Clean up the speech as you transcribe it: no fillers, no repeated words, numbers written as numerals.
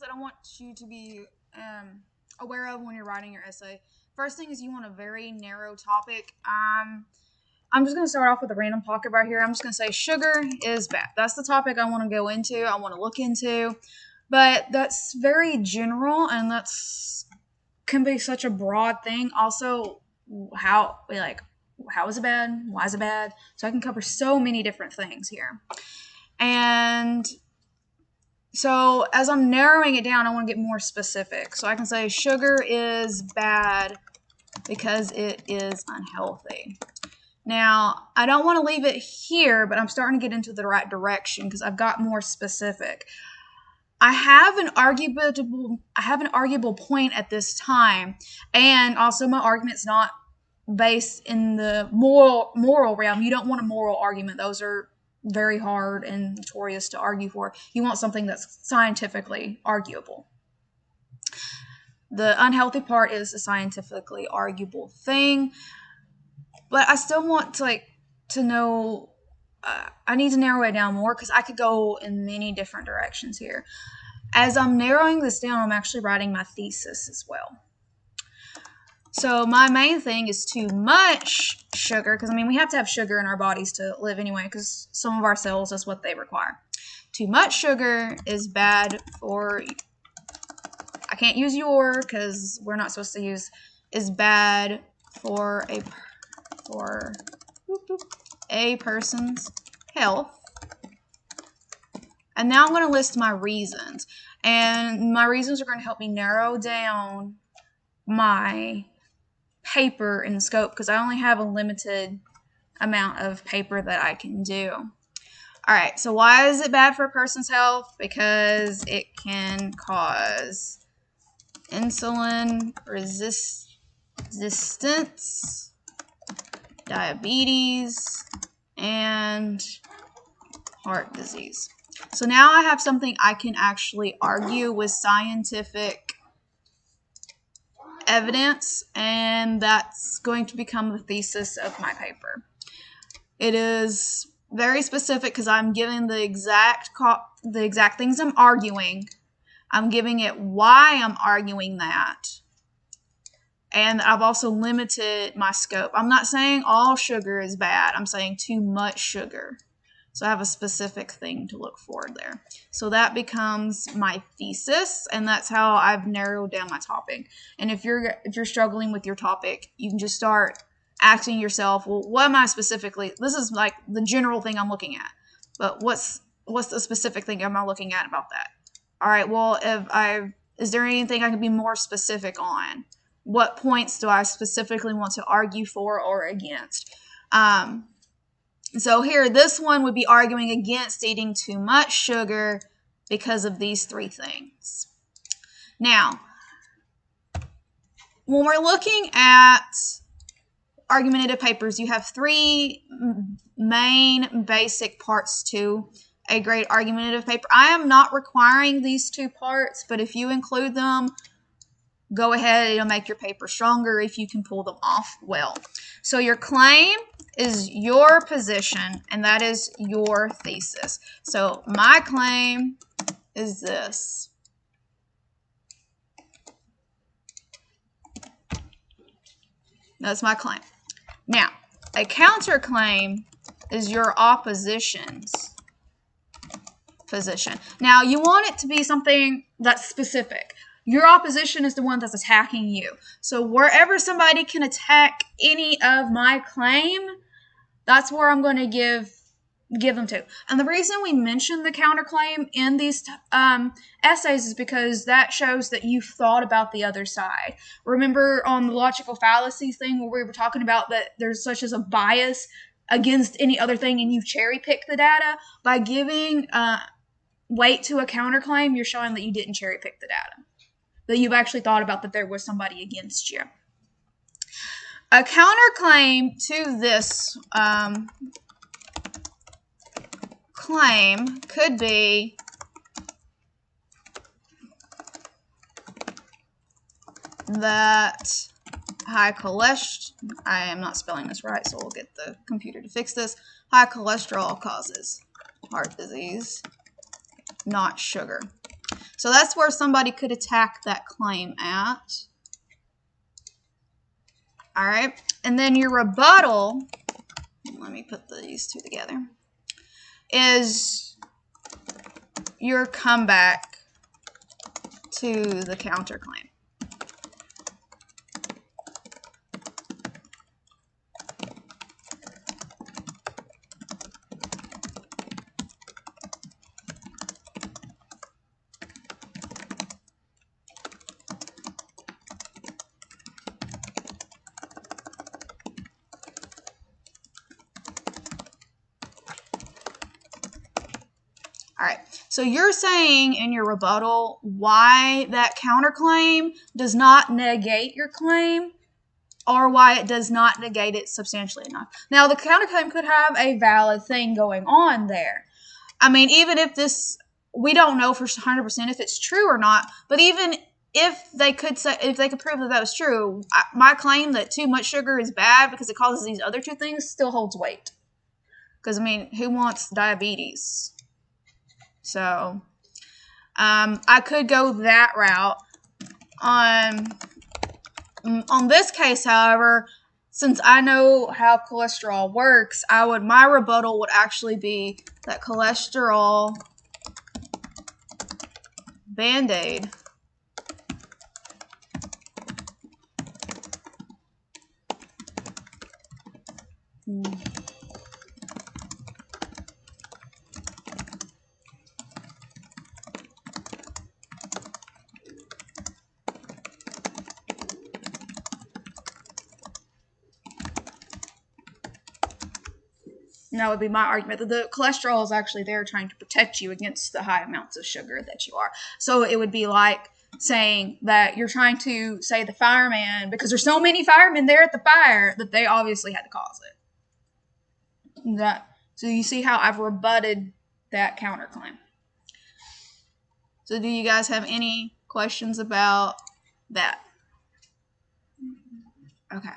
that I want you to be aware of when you're writing your essay. First thing is you want a very narrow topic. I'm just going to start off with a random pocket right here. I'm just going to say sugar is bad. That's the topic I want to go into, I want to look into. But that's very general, and that's can be such a broad thing. Also, how is it bad? Why is it bad? So I can cover so many different things here. And so as I'm narrowing it down, I want to get more specific. So I can say sugar is bad because it is unhealthy. Now, I don't want to leave it here, but I'm starting to get into the right direction because I've got more specific. I have an arguable point at this time, and also my argument's not based in the moral realm. You don't want a moral argument. Those are very hard and notorious to argue for. You want something that's scientifically arguable. The unhealthy part is a scientifically arguable thing, but I still want to know. I need to narrow it down more because I could go in many different directions here. As I'm narrowing this down, I'm actually writing my thesis as well. So my main thing is too much sugar, because we have to have sugar in our bodies to live anyway, because some of our cells is what they require. Too much sugar is bad for, I can't use your because we're not supposed to use, is bad for a person's health. And now I'm going to list my reasons. And my reasons are going to help me narrow down my paper in scope because I only have a limited amount of paper that I can do. Alright, so why is it bad for a person's health? Because it can cause insulin resistance, diabetes, and heart disease. So now I have something I can actually argue with scientific evidence, and that's going to become the thesis of my paper. It is very specific because I'm giving the exact things I'm arguing. I'm giving it why I'm arguing that. And I've also limited my scope. I'm not saying all sugar is bad. I'm saying too much sugar. So I have a specific thing to look for there. So that becomes my thesis, and that's how I've narrowed down my topic. And if you're struggling with your topic, you can just start asking yourself, well, what am I specifically? This is like the general thing I'm looking at, but what's the specific thing am I looking at about that? All right, well, is there anything I can be more specific on? What points do I specifically want to argue for or against? So here, this one would be arguing against eating too much sugar because of these three things. Now, when we're looking at argumentative papers, you have three main basic parts to a great argumentative paper. I am not requiring these two parts, but if you include them, go ahead, it'll make your paper stronger if you can pull them off well. So your claim is your position, and that is your thesis. So my claim is this. That's my claim. Now, a counterclaim is your opposition's position. Now, you want it to be something that's specific. Your opposition is the one that's attacking you. So wherever somebody can attack any of my claim, that's where I'm going to give them to. And the reason we mention the counterclaim in these essays is because that shows that you've thought about the other side. Remember on the logical fallacies thing where we were talking about that there's such as a bias against any other thing, and you've cherry-picked the data? By giving weight to a counterclaim, you're showing that you didn't cherry-pick the data, that you've actually thought about that there was somebody against you. A counterclaim to this claim could be that high cholesterol, I am not spelling this right, so we'll get the computer to fix this. High cholesterol causes heart disease, not sugar. So that's where somebody could attack that claim at. All right. And then your rebuttal, let me put these two together, is your comeback to the counterclaim. All right, so you're saying in your rebuttal why that counterclaim does not negate your claim, or why it does not negate it substantially enough. Now, the counterclaim could have a valid thing going on there. I mean, even if this, we don't know for 100% if it's true or not, but even if they could say, if they could prove that that was true, my claim that too much sugar is bad because it causes these other two things still holds weight. Because, I mean, who wants diabetes? So, I could go that route. On this case, however, since I know how cholesterol works, my rebuttal would actually be that cholesterol Band-Aid And that would be my argument, that the cholesterol is actually there trying to protect you against the high amounts of sugar that you are. So it would be like saying that you're trying to say the fireman, because there's so many firemen there at the fire, that they obviously had to cause it. So you see how I've rebutted that counterclaim. So do you guys have any questions about that? Okay.